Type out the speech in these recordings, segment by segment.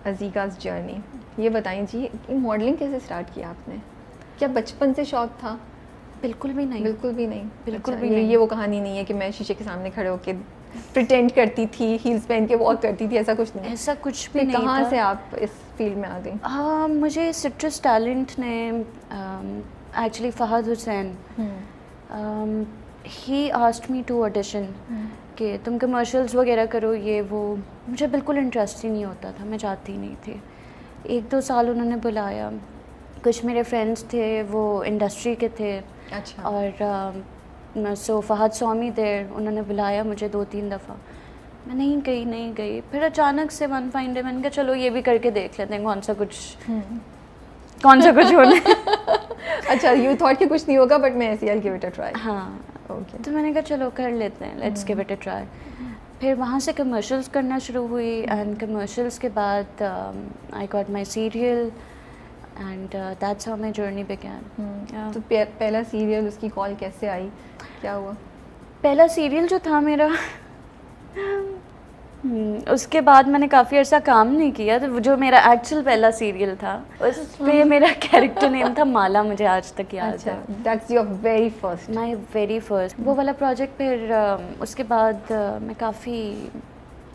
अज़ीका's journey, ये बताएं जी, modelling कैसे स्टार्ट किया आपने? क्या बचपन से शौक था? बिल्कुल भी नहीं। बिल्कुल भी नहीं। बिल्कुल अच्छा, भी नहीं। ये वो कहानी नहीं है कि मैं शीशे के सामने खड़े होके प्रिटेंड करती थी, हील्स पहन के वॉक करती थी, ऐसा कुछ नहीं? ऐसा कुछ भी फिर नहीं था। कहाँ से आप इस फील्ड में आ गई? हाँ, मुझे सिट्रस टैलेंट ने एक्चुअली फ़हद हुसैन ही आस्क्ड मी टू ऑडिशन कि तुम कमर्शियल्स वगैरह करो, ये वो। मुझे बिल्कुल इंटरेस्ट ही नहीं होता था, मैं चाहती नहीं थी। 1-2 साल उन्होंने बुलाया, कुछ मेरे फ्रेंड्स थे वो इंडस्ट्री के थे। अच्छा। और सो फ़हद स्वामी देर, उन्होंने बुलाया मुझे 2-3 दफ़ा। मैं नहीं गई। फिर अचानक से वन फाइन डे मैंने कहा चलो ये भी करके देख लेते हैं, कौन सा कुछ होना है। अच्छा, यू थॉट कि कुछ नहीं होगा बट मैं ऐसे I give it a try. हाँ, ओके। तो मैंने कहा चलो कर लेते हैं, let's give it a try. फिर वहाँ से कमर्शियल्स करना शुरू हुई एंड कमर्शियल्स के बाद I got my serial and that's how my journey began. तो पहला सीरियल, उसकी कॉल कैसे आई, क्या हुआ? पहला सीरियल जो था मेरा उसके बाद मैंने काफ़ी अर्सा काम नहीं किया, तो जो मेरा एक्चुअल पहला सीरियल था उस पे मेरा कैरेक्टर नेम था माला, मुझे आज तक याद है। That's your very first? My very first वो वाला प्रोजेक्ट। फिर उसके बाद मैं काफ़ी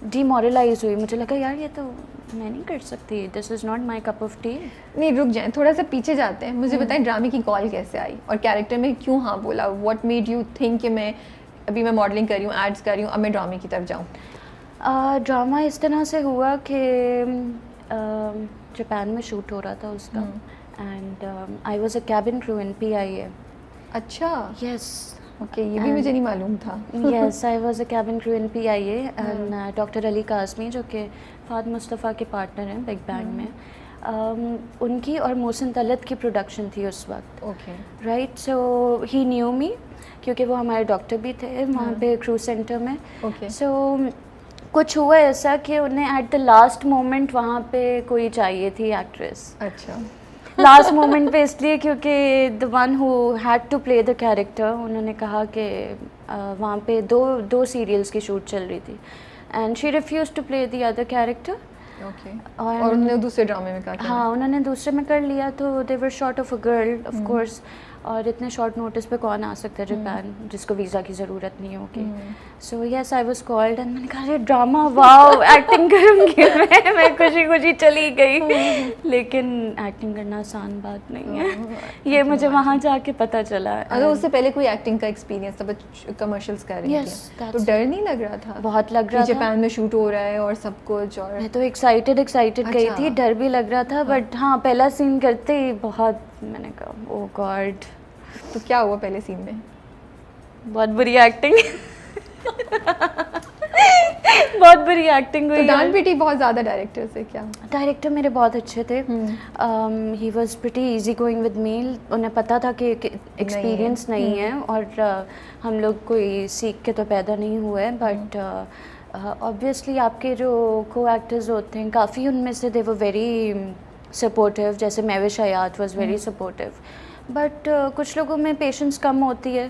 डीमोरलाइज हुई, मुझे लगा यार ये तो मैं नहीं कर सकती, this is not my cup of T. नहीं, रुक जाएं, थोड़ा सा पीछे जाते हैं। मुझे बताएं ड्रामे की कॉल कैसे आई और कैरेक्टर में क्यों हाँ बोला? व्हाट मेड यू थिंक कि मैं अभी मैं मॉडलिंग कर रही हूँ, एड्स कर रही हूँ, अब मैं ड्रामे की तरफ जाऊँ? ड्रामा इस तरह से हुआ कि जापान में शूट हो रहा था उसका and I was a cabin crew in PIA। अच्छा, यस, ओके, ये भी मुझे नहीं मालूम था। Yes, I was a cabin crew in PIA and doctor Ali Kazmi जो कि फ़ाद मुस्तफ़ा के पार्टनर हैं बिग बैंग में, उनकी और मोहसिन तलत की प्रोडक्शन थी उस वक्त। ओके, राइट, सो ही न्यू मी क्योंकि वो हमारे डॉक्टर भी थे वहाँ पे क्रू सेंटर में। ओके। सो कुछ हुआ ऐसा कि उन्हें एट द लास्ट मोमेंट वहाँ पे कोई चाहिए थी एक्ट्रेस। अच्छा। लास्ट मोमेंट पे इसलिए क्योंकि the one who had to play the character, उन्होंने कहा कि वहाँ पे दो सीरियल्स की शूट चल रही थी and she refuse to play the other character. Okay, और उन्होंने दूसरे ड्रामे में कहा? हाँ, उन्होंने दूसरे में कर लिया, तो they were short of a girl of course, और इतने शॉर्ट नोटिस पे कौन आ सकता है जापान जिसको वीज़ा की ज़रूरत नहीं होगी। So yes, I was called and मैंने कहा ड्रामा, वाओ, एक्टिंग करूँगी मैं खुशी खुशी चली गई। लेकिन एक्टिंग करना आसान बात नहीं है, ये मुझे वहाँ जाके पता चला। अगर उससे पहले कोई एक्टिंग का एक्सपीरियंस था, कमर्शियल्स कर रही थी, तो डर नहीं लग रहा था? बहुत लग रहा था, जापान में शूट हो रहा है और सब कुछ, और मैं तो एक्साइटेड गई थी, डर भी लग रहा था। बट हाँ, पहला सीन करते ही बहुत, मैंने कहा ओह गॉड। तो क्या हुआ पहले सीन में? बहुत बुरी एक्टिंग बहुत बुरी एक्टिंग हुई। तो डांट पीटी बहुत ज़्यादा डायरेक्टर से? क्या डायरेक्टर मेरे बहुत अच्छे थे, he was pretty easy going with me. उन्हें पता था कि एक्सपीरियंस नहीं है और हम लोग कोई सीख के तो पैदा नहीं हुए, बट ऑब्वियसली आपके जो को एक्टर्स होते हैं काफ़ी, उनमें से दे वर वेरी सपोर्टिव, जैसे महविश हयात वाज वेरी सपोर्टिव। बट कुछ लोगों में पेशेंस कम होती है,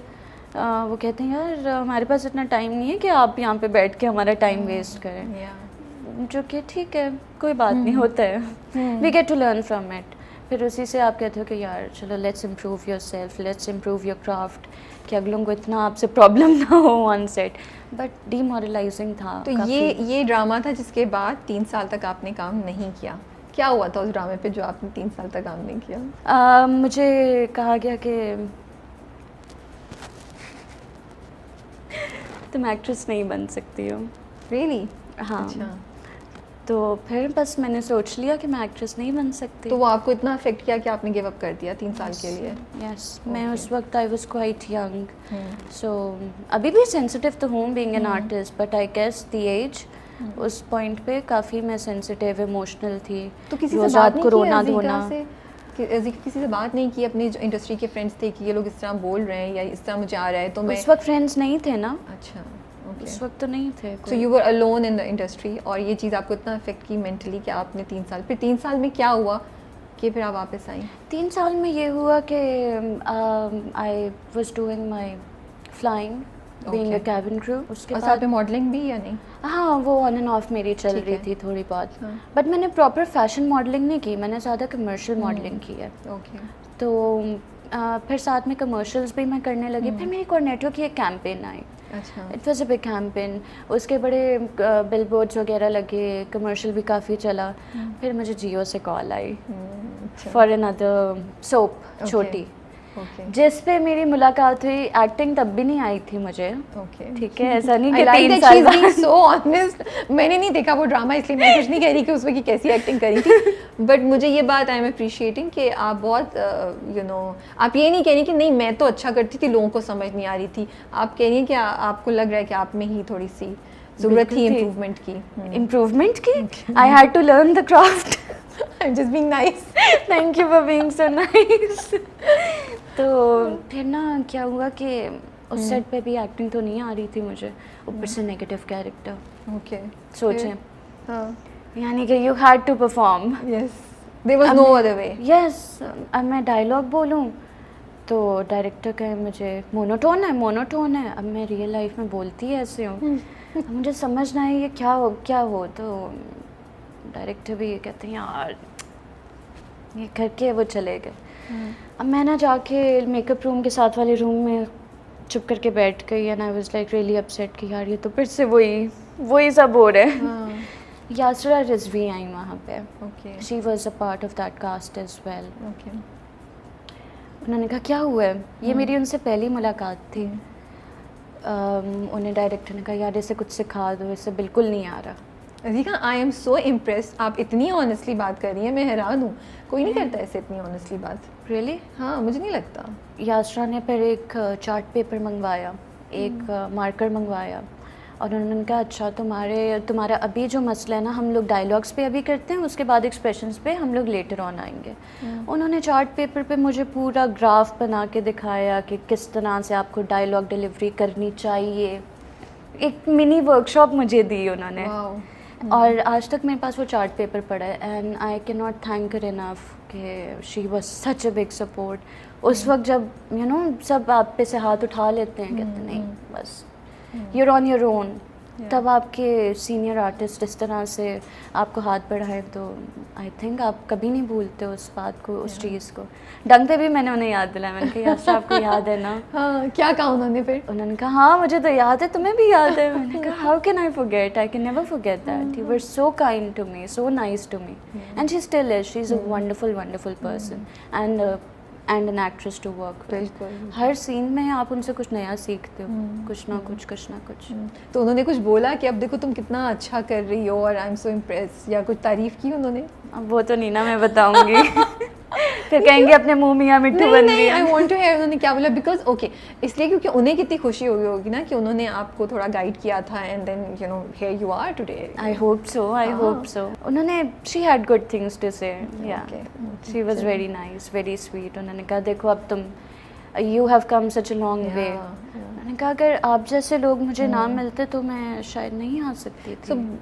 वो कहते हैं यार हमारे पास इतना टाइम नहीं है कि आप यहाँ पे बैठ के हमारा टाइम वेस्ट करें, जो कि ठीक है, कोई बात नहीं, होता है, we get to learn from it. फिर उसी से आप कहते हो कि यार चलो let's improve yourself, let's improve your craft, कि अगलों को इतना आपसे प्रॉब्लम ना हो ऑन सेट। बट डीमोरलाइजिंग था। तो ये ड्रामा था जिसके बाद 3 साल तक आपने काम नहीं किया। क्या हुआ था उस ड्रामे पे जो आपने 3 साल तक काम नहीं किया? मुझे कहा गया कि तुम एक्ट्रेस नहीं बन सकती हो। रियली? हाँ। अच्छा। तो फिर बस मैंने सोच लिया कि मैं एक्ट्रेस नहीं बन सकती। तो वो आपको इतना अफेक्ट किया कि आपने गिव अप कर दिया 3 साल के लिए? यस, मैं उस वक्त I was quite young, so अभी भी सेंसिटिव तो हूँ being an artist, but I guess the age उस पॉइंट पे काफ़ी मैं सेंसिटिव इमोशनल थी। तो किसी से बात नहीं की अज़ीका से? किसी से बात नहीं की? अपने जो इंडस्ट्री के फ्रेंड्स थे कि ये लोग इस तरह बोल रहे हैं या इस तरह मुझे आ रहा है, तो मैं उस वक्त फ्रेंड्स नहीं थे ना। अच्छा, उस वक्त तो नहीं थे। So you were alone in the industry, और ये चीज़ आपको इतना अफेक्ट की मेंटली कि आपने 3 साल, फिर 3 साल में क्या हुआ कि फिर आप वापस आई? 3 साल में ये हुआ कि I was doing my flying being a Okay. Cabin crew. उसके और साथ बाद में मॉडलिंग भी या नहीं? हाँ, वो ऑन एंड ऑफ मेरी चल ठीक रही है। थी थोड़ी बहुत। हाँ। बट मैंने प्रॉपर फैशन मॉडलिंग नहीं की, मैंने ज़्यादा कमर्शियल मॉडलिंग की है। ओके। तो फिर साथ में कमर्शियल्स भी मैं करने लगी। फिर मेरी कॉर्नेटो की एक कैंपेन आई, अच्छा। It was a big campaign. उसके बड़े बिलबोर्ड्स वगैरह लगे, कमर्शियल भी काफ़ी चला। फिर मुझे जियो से कॉल आई अच्छा। For another soap, Okay. छोटी, ओके। जिस पे मेरी मुलाकात हुई। एक्टिंग तब भी नहीं आई थी मुझे, ओके। ठीक है, ऐसा नहीं I कि like 3 that साल she's being बाद। so honest. मैंने नहीं देखा वो ड्रामा, इसलिए मैं कुछ नहीं कह रही कि उसमें की कैसी एक्टिंग करी थी, बट मुझे ये बात आई एम अप्रिशिएटिंग कि आप बहुत आप ये नहीं कह रही कि नहीं मैं तो अच्छा करती थी, लोगों को समझ नहीं आ रही थी। आप कह रही हैं कि आपको लग रहा है कि आप में ही थोड़ी सी ज़रूरत थी बिल्कुल थी। इम्प्रूवमेंट की। इम्प्रूवमेंट की, I had to learn the craft. I am just being nice. Thank you for being so nice. तो फिर ना क्या हुआ कि उस सेट पे भी एक्टिंग तो नहीं आ रही थी मुझे, ऊपर से नेगेटिव कैरेक्टर। ओके। सोचें, हाँ। यानी कि you had to perform. Yes, there was no other way. Yes, अब मैं डायलॉग बोलूं तो डायरेक्टर कहे मुझे मोनोटोन है। अब मैं रियल लाइफ में बोलती ऐसे हूँ, अब मुझे समझना है ये क्या हो। तो डायरेक्टर भी ये कहते हैं यार ये करके वो चले गए। अब मैं ना जाके मेकअप रूम के साथ वाले रूम में चुप करके बैठ गई and I was like really upset कि यार ये तो फिर से वही सब हो रहा है। यासरा रिजवी आई वहाँ पे, okay. She was a part of that cast as well. Okay. उन्होंने कहा क्या हुआ है, ये मेरी उनसे पहली मुलाकात थी। उन्हें डायरेक्टर ने कहा यार इसे कुछ सिखा दो, इसे बिल्कुल नहीं आ रहा। अजीका, आई एम सो इम्प्रेस्ड, आप इतनी ऑनेस्टली बात कर रही हैं, मैं हैरान हूँ। कोई नहीं करता ऐसे इतनी ऑनेस्टली बात। रियली? हाँ, मुझे नहीं लगता। यासरा ने फिर एक चार्ट पेपर मंगवाया, एक मार्कर मंगवाया, और उन्होंने कहा अच्छा तुम्हारा अभी जो मसला है ना, हम लोग डायलॉग्स पे अभी करते हैं, उसके बाद एक्सप्रेशंस पे हम लोग लेटर ऑन आएंगे। उन्होंने चार्ट पेपर पे मुझे पूरा ग्राफ बना के दिखाया कि किस तरह से आपको डायलॉग डिलीवरी करनी चाहिए। एक मिनी वर्कशॉप मुझे दी उन्होंने। वाओ। और आज तक मेरे पास वो चार्ट पेपर पड़ा है and I can not thank her enough कि she was such a big support. उस वक्त जब सब आप पे से हाथ उठा लेते हैं, कहते नहीं बस you're on your own, तब आपके सीनियर आर्टिस्ट इस तरह से आपको हाथ बढ़ाएं तो आई थिंक आप कभी नहीं भूलते उस बात को, उस चीज़ को। डंग पे भी मैंने उन्हें याद दिलाया, मैंने कहा यार आपको याद है ना? हाँ, क्या कहा उन्होंने फिर? उन्होंने कहा हाँ मुझे तो याद है, तुम्हें भी याद है। मैंने कहा how can I forget, I can never forget that, you were so kind to me, so nice to me, and she still is, she is a wonderful person and an actress to work. बिल्कुल। हर scene में आप उनसे कुछ नया सीखते हो, कुछ ना कुछ। तो उन्होंने कुछ बोला कि अब देखो तुम कितना अच्छा कर रही हो और आई एम सो इम्प्रेस, या कुछ तारीफ की उन्होंने? अब वो तो नहीं ना मैं बताऊंगी। फिर कहेंगे अपने मुंह मियाँ मिट्टू बन गई। आई वांट टू हियर उन्होंने क्या बोला, बिकॉज ओके इसलिए क्योंकि उन्हें कितनी खुशी हुई होगी ना कि उन्होंने आपको थोड़ा गाइड किया था and then here you are today. I hope so. उन्होंने she had good things to say, या she was very nice, very sweet. उन्होंने कहा देखो अब तुम you have come such a long way. मैंने कहा अगर आप जैसे लोग मुझे ना मिलते तो मैं शायद नहीं आ सकती थी।